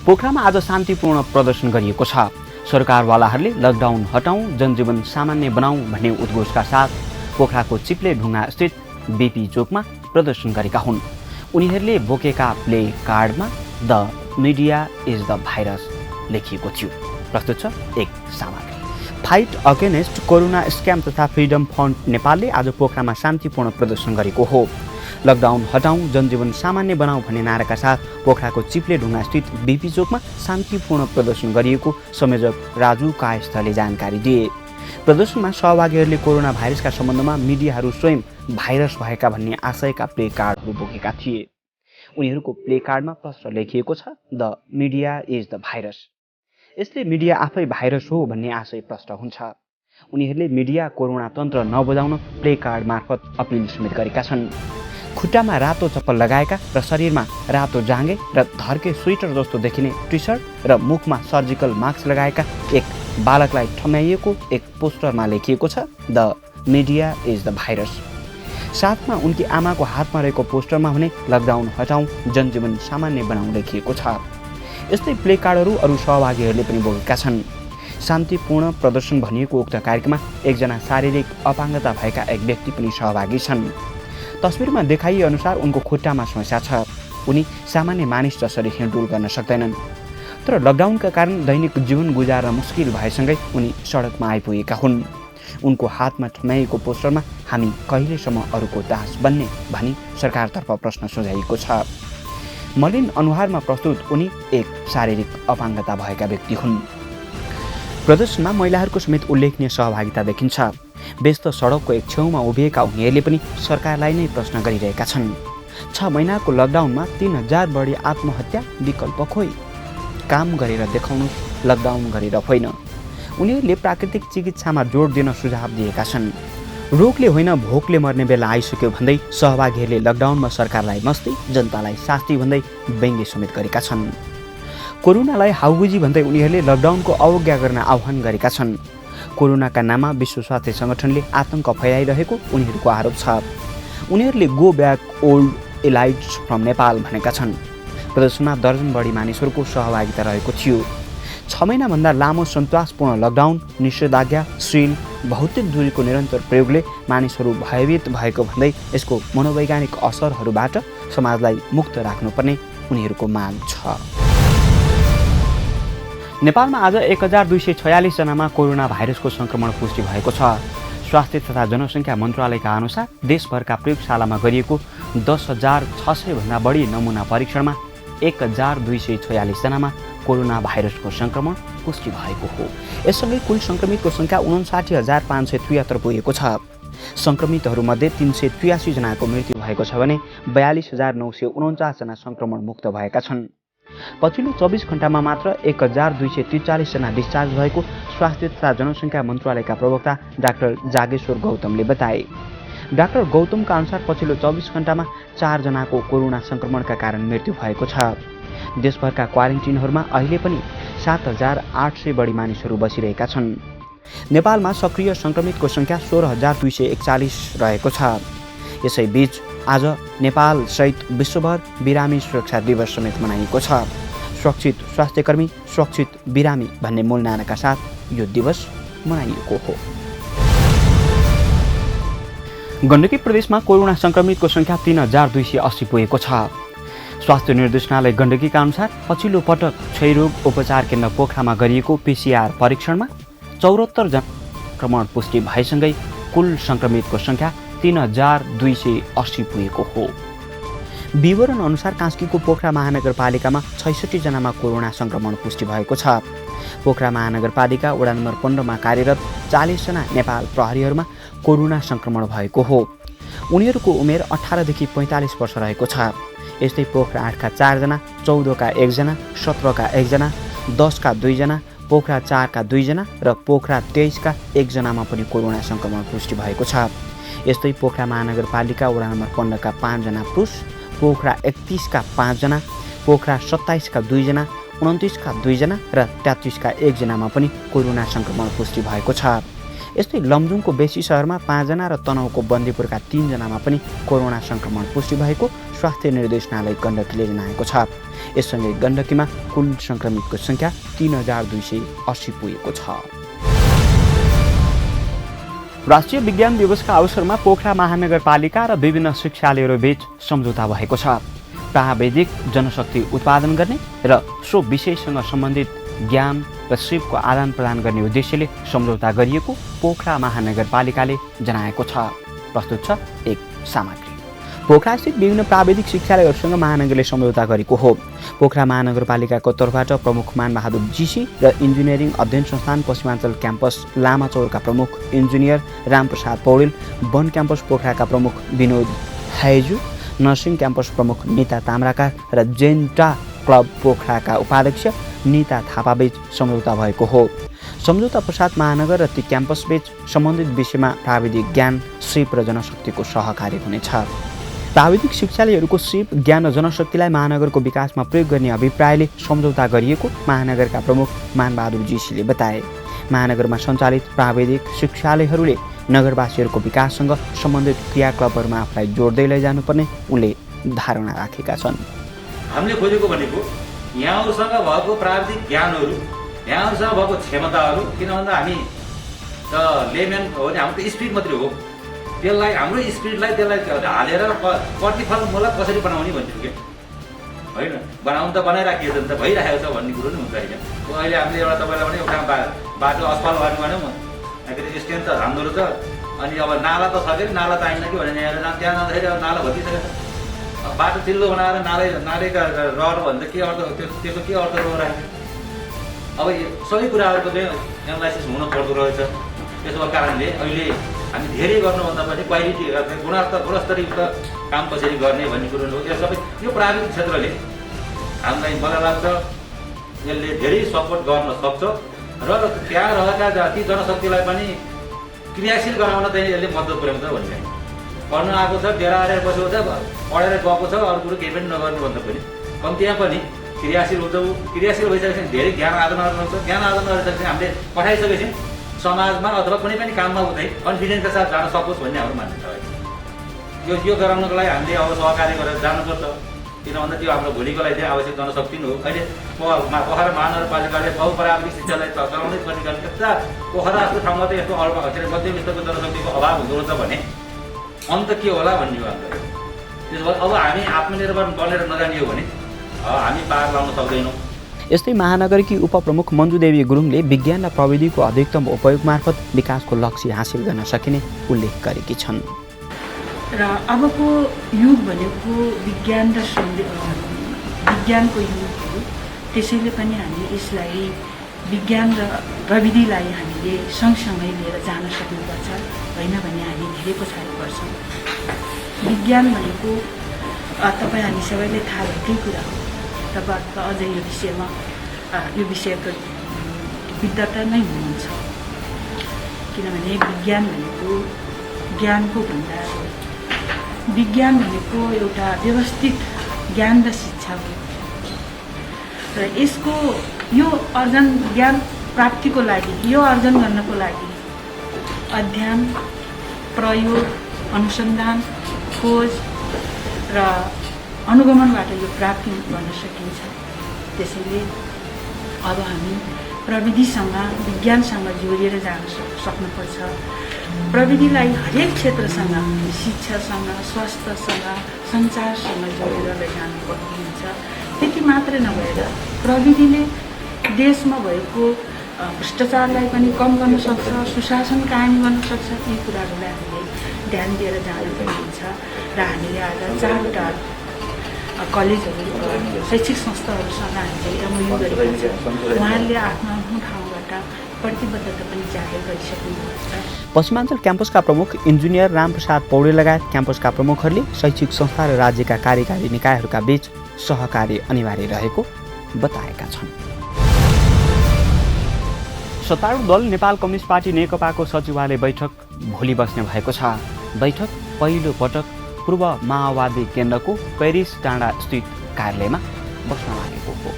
पोखरामा आज शान्तिपूर्ण प्रदर्शन गरिएको छ। सरकारवालाहरूले लकडाउन हटाउँ, जनजीवन सामान्य बनाऊ भन्ने उद्घोषका साथ पोखराको चिप्ले ढुङ्गा स्थित बीपी चोकमा प्रदर्शन गरेका हुन्। उनीहरूले बोकेका प्ले कार्डमा the media is the virus लेखिएको थियो। प्रस्तुत छ एक सामग्री। फाइट अगेन्स्ट कोरोना स्क्याम तथा फ्रिडम फन्ड नेपालले आज पोखरामा शान्तिपूर्ण प्रदर्शन गरेको हो। लकडाउन हटाउँ, जनजीवन सामान्य बनाऊ भन्ने नाराका साथ पोखराको चिप्ले ढुङ्गा स्थित बीपी चोकमा शान्तिपूर्ण प्रदर्शन गरिएको संयोजक राजु कायस्थले जानकारी दिए। प्रदर्शनमा सहभागीहरूले कोरोना भाइरसका सम्बन्धमा मिडियाहरू स्वयं भाइरस भएका भन्ने आशयका प्ले कार्डहरू बोकेका थिए। उनीहरूको प्ले कार्डमा प्रश्न लेखिएको छ, the media is the virus. यसले मिडिया आफै भाइरस हो भन्ने आशय प्रष्ट हुन्छ। उनीहरूले मिडिया कोरोना तन्त्र नबजाउन प्ले कार्ड मार्फत अपिल समेत गरेका छन्। खुट्टामा रातो चप्पल लगाएका र शरीरमा रातो जाँगे र धर्के स्वेटर जस्तो देखिने टी सर्ट र मुखमा सर्जिकल मास्क लगाएका एक बालकलाई ठम्याइएको एक पोस्टरमा लेखिएको छ, the media is the virus. साथमा उनकी आमाको हातमा रहेको पोस्टरमा भने लकडाउन हटाउँ, जनजीवन सामान्य बनाउँ लेखिएको छ। यस्तै प्ले कार्डहरू अरू सहभागीहरूले पनि बोकेका छन्। शान्तिपूर्ण प्रदर्शन भनिएको उक्त कार्यक्रममा एकजना शारीरिक अपाङ्गता भएका एक व्यक्ति पनि सहभागी छन्। तस्बिरमा देखाइए अनुसार उनको खुट्टामा समस्या छ। उनी सामान्य मानिस जसरी हिँडडुल गर्न सक्दैनन्। तर लकडाउनका कारण दैनिक जीवन गुजार्न मुस्किल भएसँगै उनी सडकमा आइपुगेका हुन्। उनको हातमा ठम्याइएको पोस्टरमा हामी कहिलेसम्म अरूको दास बन्ने भनी सरकारतर्फ प्रश्न सुझाइएको छ। मलिन अनुहारमा प्रस्तुत उनी एक शारीरिक अपाङ्गता भएका व्यक्ति हुन्। प्रदर्शनमा महिलाहरूको समेत उल्लेखनीय सहभागिता देखिन्छ। व्यस्त सडकको एक छेउमा उभिएका उनीहरूले पनि सरकारलाई नै प्रश्न गरिरहेका छन्। 6 महिनाको लकडाउनमा 3000 बढी आत्महत्या विकल्प खोइ। काम गरेर देखाउनुहोस्, लकडाउन गरेर होइन। उनीहरूले प्राकृतिक चिकित्सामा जोड दिन सुझाव दिएका छन्। रोगले होइन भोकले मर्ने बेला आइसक्यो भन्दै सहभागीहरूले लकडाउनमा सरकारलाई मस्ती, जनतालाई शास्ति भन्दै व्यङ्ग्य समेत गरेका छन्। कोरोनालाई हाउबुजी भन्दै उनीहरूले लकडाउनको अवज्ञा गर्न आह्वान गरेका छन्। कोरोनाका नाममा विश्व स्वास्थ्य सङ्गठनले आतंक फैलाइरहेको उनीहरूको आरोप छ। उनीहरूले go back old elites from Nepal भनेका छन्। प्रदर्शनमा दर्जन बढी मानिसहरूको सहभागिता रहेको थियो। 6 महिनाभन्दा लामो सन्तासपूर्ण लकडाउन, निषेधाज्ञा, सिल, भौतिक दूरीको निरन्तर प्रयोगले मानिसहरू भयभीत भएको भन्दै यसको मनोवैज्ञानिक असरहरूबाट समाजलाई मुक्त राख्नुपर्ने उनीहरूको माग छ। नेपालमा आज 1246 जनामा कोरोना भाइरसको सङ्क्रमण पुष्टि भएको छ। स्वास्थ्य तथा जनसङ्ख्या मन्त्रालयका अनुसार देशभरका प्रयोगशालामा गरिएको 10,600 भन्दा बढी नमुना परीक्षणमा 1246 जनामा कोरोना भाइरसको सङ्क्रमण पुष्टि भएको हो। यससँगै कुल सङ्क्रमितको सङ्ख्या 59,573 पुगेको छ। सङ्क्रमितहरूमध्ये 383 जनाको मृत्यु भएको छ भने 42,949 जना सङ्क्रमण मुक्त भएका छन्। पछिल्लो 24 घण्टामा मात्र 1243 जना डिस्चार्ज भएको स्वास्थ्य तथा जनसङ्ख्या मन्त्रालयका प्रवक्ता डाक्टर जागेश्वर गौतमले बताए। डाक्टर गौतमका अनुसार पछिल्लो 24 घण्टामा 4 जनाको कोरोना सङ्क्रमणका कारण मृत्यु भएको छ। देशभरका क्वारेन्टिनहरूमा अहिले पनि 7,800 बढी मानिसहरू बसिरहेका छन्। नेपालमा सक्रिय सङ्क्रमितको सङ्ख्या 16,241 रहेको छ। यसैबीच आज नेपाल सहित विश्वभर बिरामी सुरक्षा दिवस समेत मनाइएको छ। सुरक्षित स्वास्थ्यकर्मी, सुरक्षित बिरामी भन्ने मूल नाराका साथ यो दिवस मनाइएको हो। गण्डकी प्रदेशमा कोरोना सङ्क्रमितको सङ्ख्या 3,280 पुगेको छ। स्वास्थ्य निर्देशनालय गण्डकीका अनुसार पछिल्लो पटक क्षयरोग उपचार केन्द्र पोखरामा गरिएको PCR परीक्षणमा 74 जना सङ्क्रमण पुष्टि भएसँगै कुल सङ्क्रमितको सङ्ख्या 3,280 पुगेको हो। विवरण अनुसार कास्कीको पोखरा महानगरपालिकामा 66 जनामा कोरोना सङ्क्रमण पुष्टि भएको छ। पोखरा महानगरपालिका वडा नम्बर 15 मा कार्यरत 40 जना नेपाल प्रहरीहरूमा कोरोना सङ्क्रमण भएको हो। उनीहरूको उमेर 18 देखि 45 वर्ष रहेको छ। यस्तै पोखरा 8 का 4 जना, 14 का 1 जना, 17 का 1 जना, 10 का 2 जना, पोखरा 4 का 2 जना र पोखरा 23 का 1 जनामा पनि कोरोना सङ्क्रमण पुष्टि भएको छ। यस्तै पोखरा महानगरपालिका वडा नम्बर 15 का 5 जना पुरुष, पोखरा 31 का 5 जना, पोखरा 27 का 2 जना, 29 का 2 जना र 33 का 1 जनामा पनि कोरोना सङ्क्रमण पुष्टि भएको छ। यस्तै लमजुङको बेसी शहरमा 5 जना र तनहुँको बन्दीपुरका 3 जनामा पनि कोरोना संक्रमण पुष्टि भएको स्वास्थ्य निर्देशनालय गण्डकीले जनाएको छ। यससँगै गण्डकीमा कुल संक्रमितको संख्या 3280 पुगेको छ। राष्ट्रिय विज्ञान दिवसका अवसरमा पोखरा महानगरपालिका र विभिन्न शिक्षालयहरूबीच सम्झौता भएको छ। प्राविधिक जनशक्ति उत्पादन गर्ने र सो विषयसँग सम्बन्धित ज्ञान र सिपको आदान प्रदान गर्ने उद्देश्यले सम्झौता गरिएको पोखरा महानगरपालिकाले जनाएको छ। प्रस्तुत छ एक सामग्री। पोखरास्थित विभिन्न प्राविधिक शिक्षालयहरूसँग महानगरले सम्झौता गरेको हो। पोखरा महानगरपालिकाको तर्फबाट प्रमुख मानबहादुर जीसी र इन्जिनियरिङ अध्ययन संस्थान पश्चिमाञ्चल क्याम्पस लामाचौरका प्रमुख इन्जिनियर रामप्रसाद पौडेल, वन क्याम्पस पोखराका प्रमुख विनोद हाइजु, नर्सिङ क्याम्पस प्रमुख निता ताम्राकार र जेन्टा क्लब पोखराका उपाध्यक्ष निता थापाबीच सम्झौता भएको हो। सम्झौता पश्चात महानगर र ती क्याम्पसबीच सम्बन्धित विषयमा प्राविधिक ज्ञान, सिप र जनशक्तिको सहकार्य हुनेछ। प्राविधिक शिक्षालयहरूको सिप, ज्ञान र जनशक्तिलाई महानगरको विकासमा प्रयोग गर्ने अभिप्रायले सम्झौता गरिएको महानगरका प्रमुख मानबहादुर जीसीले बताए। महानगरमा सञ्चालित प्राविधिक शिक्षालयहरूले नगरवासीहरूको विकाससँग सम्बन्धित क्रियाकलापहरूमा आफूलाई जोड्दै लैजानुपर्ने उनले धारणा राखेका छन्। हामीले खोजेको भनेको यहाँहरूसँग भएको प्राविधिक ज्ञानहरू, यहाँहरूसँग भएको क्षमताहरू, किन भन्दा हामी त लेम्यान हो भने हाम्रो त स्पिड मात्रै हो, त्यसलाई हाम्रो स्पिडलाई त्यसलाई हालेर प्रतिफलमूलक कसरी बनाउने भन्छु कि होइन, बनाउनु त बनाइराखिएको छ नि त, भइरहेको छ भन्ने कुरो नि हुन्छ होइन। अहिले हामीले एउटा तपाईँलाई भने एउटा बाटो असफल गर्नु भने स्ट्यान्ड त हाम्रो छ, अनि अब नाला त छ कि नाला चाहिएन कि भने त्यहाँ जाँदाखेरि अब नाला भत्किसक्यो। बाटो चिल्लो बनाएर नालेका रहर भन्दा के अर्थ, त्यसको के अर्थ राख्ने। अब सबै कुराहरूको चाहिँ एनालाइसिस हुन पर्दो रहेछ। त्यसको कारणले अहिले हामी धेरै गर्नुभन्दा पनि क्वालिटी गुणस्तरयुक्त काम कसरी गर्ने भन्ने कुरो हो। यो सबै यो प्राविधिक क्षेत्रले हामीलाई मलाई लाग्छ यसले धेरै सपोर्ट गर्न सक्छ र त्यहाँ रहेका जाति जनशक्तिलाई पनि क्रियाशील गराउन चाहिँ यसले मद्दत पुर्याउँछ भन्ने। पढ्न आएको छ, डेरा आएर बसेको छ, पढेर गएको छ, अरू कुरो केही पनि नगर्नु भन्दा पनि कम्तीमा पनि क्रियाशील हुन्छ। क्रियाशील भइसकेपछि धेरै ज्ञान आर्जन गर्नुहुन्छ। ज्ञान आर्जन गरिसकेपछि हामीले पठाइसकेपछि समाजमा अथवा कुनै पनि काममा उतै कन्फिडेन्सका साथ जान सकोस् भन्ने हाम्रो मान्यता हो। यो गराउनको लागि हामीले अब सहकार्य गरेर जानुपर्छ। किन भन्दा त्यो हाम्रो भोलिको लागि चाहिँ आवश्यक जनशक्ति नै हो। अहिले पोखरा महानगरपालिकाले बहुप्राविधिक शिक्षालाई चलाउनै पर्ने कारण यस्ता पोखरा जस्तो ठाउँमा त यस्तो मध्यम स्तरको जनशक्तिको अभाव हुँदो रहेछ भने अन्त के होला भन्ने हो हाम्रो। त्यसो भए अब हामी आत्मनिर्भर बनेर नजाने हो भने हामी पार लाउन सक्दैनौँ। यस्तै महानगरकी उपप्रमुख मञ्जुदेवी गुरुङले विज्ञान र प्रविधिको अधिकतम उपयोग मार्फत विकासको लक्ष्य हासिल गर्न सकिने उल्लेख गरेकी छन्। र अबको युग भनेको विज्ञान र विज्ञानको युग हो। त्यसैले पनि हामी यसलाई विज्ञान र प्रविधिलाई हामीले सँगसँगै लिएर जान सक्नुपर्छ, होइन भने हामी धेरै पछाडि पर्छौँ। विज्ञान भनेको तपाईँ हामी सबैले थाहा भएकै कुरा हो। तपाईँ अझै यो विषयमा यो विषयको विद्यार्थी नै हुनुहुन्छ, किनभने विज्ञान भनेको ज्ञानको भन्दा विज्ञान भनेको एउटा व्यवस्थित ज्ञान र शिक्षा हो। र यसको यो अर्जन ज्ञान प्राप्तिको लागि, यो अर्जन गर्नको लागि अध्ययन, प्रयोग, अनुसन्धान, खोज र अनुगमनबाट यो प्राप्ति गर्न सकिन्छ। त्यसैले अब हामी प्रविधिसँग, विज्ञानसँग जोडिएर जान सक्नुपर्छ। प्रविधिलाई हरेक क्षेत्रसँग, शिक्षासँग, स्वास्थ्यसँग, सञ्चारसँग जोडेर लैजानुपर्ने हुन्छ। त्यति मात्रै नभएर प्रविधिले देशमा भएको भ्रष्टाचारलाई पनि कम गर्न सक्छ, सुशासन कायम गर्न सक्छ। यी कुराहरूलाई हामीले ध्यान दिएर जानुपर्ने हुन्छ। र हामीले आज 4वटा कलेजहरू, शैक्षिक संस्थाहरूसँग हामीले एमओयू गरेका छौँ। उहाँहरूले आफ्नो ठाउँबाट प्रतिबद्धता पनि जाहेर गरिसक्नुभएको छ। पश्चिमाञ्चल क्याम्पसका प्रमुख इन्जिनियर रामप्रसाद पौडेल लगायत क्याम्पसका प्रमुखहरूले शैक्षिक संस्था र राज्यका कार्यकारी निकायहरूका बीच सहकार्य अनिवार्य रहेको बताएका छन्। सत्तारूढ दल नेपाल कम्युनिस्ट पार्टी नेकपाको सचिवालय बैठक भोलि बस्ने भएको छ। बैठक पहिलो पटक पूर्व माओवादी केन्द्रको पेरिस डाँडा स्थित कार्यालयमा बस्न लागेको हो।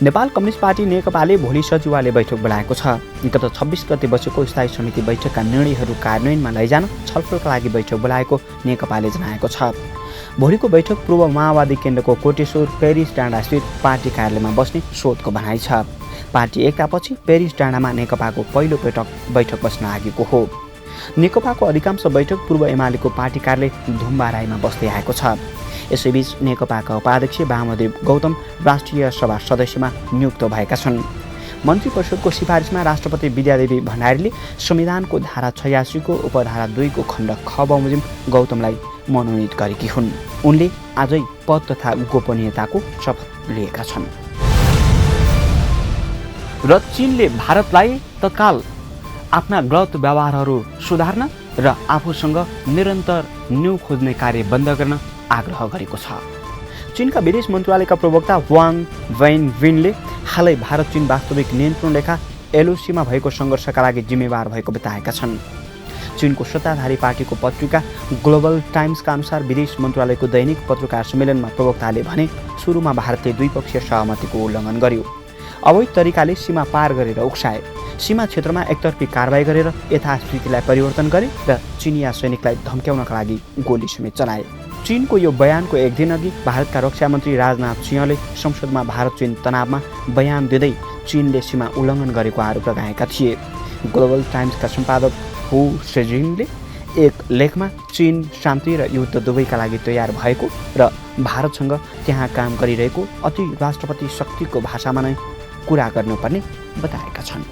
नेपाल कम्युनिस्ट पार्टी नेकपाले भोलि सचिवालय बैठक बोलाएको छ। गत 26 गते बसेको स्थायी समिति बैठकका निर्णयहरू कार्यान्वयनमा लैजान छलफलका लागि बैठक बोलाएको नेकपाले जनाएको छ। भोलिको बैठक पूर्व माओवादी केन्द्रको कोटेश्वर पेरिस डाँडास्थित पार्टी कार्यालयमा बस्ने स्रोतको भनाइ छ। पार्टी एकतापछि पेरिस डाँडामा नेकपाको पहिलो बैठक बस्न लागेको हो। नेकपाको अधिकांश बैठक पूर्व एमालेको पार्टी कार्यालय धुम्बाराईमा बस्दै आएको छ। यसैबीच नेकपाका उपाध्यक्ष वामदेव गौतम राष्ट्रिय सभा सदस्यमा नियुक्त भएका छन्। मन्त्री परिषदको सिफारिसमा राष्ट्रपति विद्यादेवी भण्डारीले संविधानको धारा 86 को उपधारा 2 को खण्ड ख बमोजिम गौतमलाई मनोनित गरेकी हुन्। उनले आजै पद तथा गोपनीयताको शपथ लिएका छन्। र चीनले भारतलाई तत्काल आफ्ना गलत व्यवहारहरू सुधार्न र आफूसँग निरन्तर न्यू खोज्ने कार्य बन्द गर्न आग्रह गरेको छ। चीनका विदेश मन्त्रालयका प्रवक्ता वाङ वेनविनले हालै भारत चीन वास्तविक नियन्त्रण रेखा एलओसीमा भएको सङ्घर्षका लागि जिम्मेवार भएको बताएका छन्। चीनको सत्ताधारी पार्टीको पत्रिका ग्लोबल टाइम्सका अनुसार विदेश मन्त्रालयको दैनिक पत्रकार सम्मेलनमा प्रवक्ताले भने सुरुमा भारतले द्विपक्षीय सहमतिको उल्लङ्घन गर्यो, अवैध तरिकाले सीमा पार गरेर उक्साए, सीमा क्षेत्रमा एकतर्फी कारबाही गरेर यथास्थितिलाई परिवर्तन गरे र चिनिया सैनिकलाई धम्क्याउनका लागि गोली समेत चलाए। चीनको यो बयानको एक दिन अघि भारतका रक्षा मन्त्री राजनाथ सिंहले संसदमा भारत चीन तनावमा बयान दिँदै चीनले सीमा उल्लङ्घन गरेको आरोप लगाएका थिए। ग्लोबल टाइम्सका सम्पादक हु सेजिङले एक लेखमा चीन शान्ति र युद्ध दुवैका लागि तयार भएको र भारतसँग त्यहाँ काम गरिरहेको अति राष्ट्रपति शक्तिको भाषामा नै कुरा गर्नुपर्ने बताएका छन्।